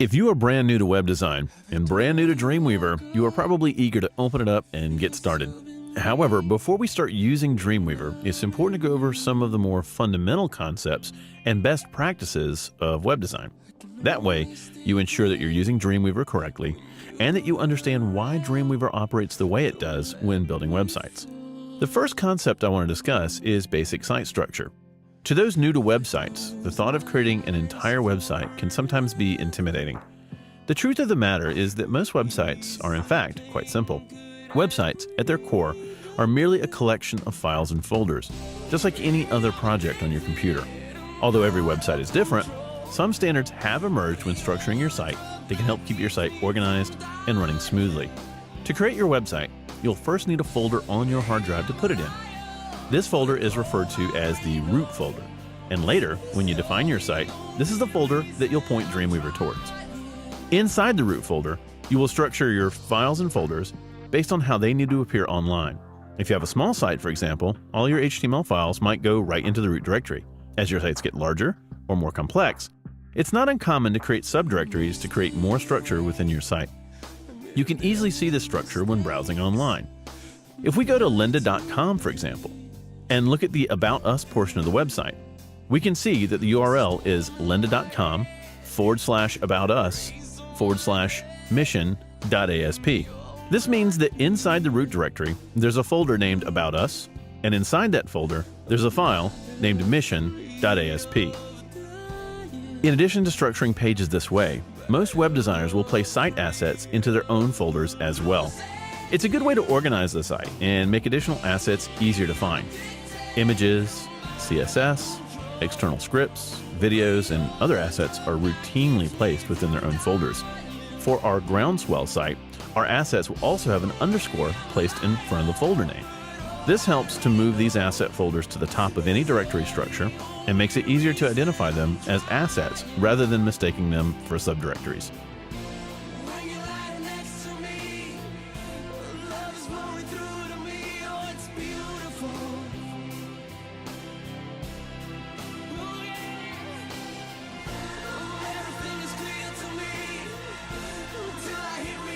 If you are brand new to web design and brand new to Dreamweaver, you are probably eager to open it up and get started. However, before we start using Dreamweaver, it's important to go over some of the more fundamental concepts and best practices of web design. That way, you ensure that you're using Dreamweaver correctly and that you understand why Dreamweaver operates the way it does when building websites. The first concept I want to discuss is basic site structure. To those new to websites, the thought of creating an entire website can sometimes be intimidating. The truth of the matter is that most websites are in fact quite simple. Websites, at their core, are merely a collection of files and folders, just like any other project on your computer. Although every website is different, some standards have emerged when structuring your site that can help keep your site organized and running smoothly. To create your website, you'll first need a folder on your hard drive to put it in. This folder is referred to as the root folder, and later, when you define your site, this is the folder that you'll point Dreamweaver towards. Inside the root folder, you will structure your files and folders based on how they need to appear online. If you have a small site, for example, all your HTML files might go right into the root directory. As your sites get larger or more complex, it's not uncommon to create subdirectories to create more structure within your site. You can easily see this structure when browsing online. If we go to lynda.com, for example, and look at the About Us portion of the website, we can see that the URL is lynda.com/aboutus/mission.asp. This means that inside the root directory, there's a folder named About Us, and inside that folder, there's a file named mission.asp. In addition to structuring pages this way, most web designers will place site assets into their own folders as well. It's a good way to organize the site and make additional assets easier to find. Images, CSS, external scripts, videos, and other assets are routinely placed within their own folders. For our Groundswell site, our assets will also have an underscore placed in front of the folder name. This helps to move these asset folders to the top of any directory structure and makes it easier to identify them as assets rather than mistaking them for subdirectories.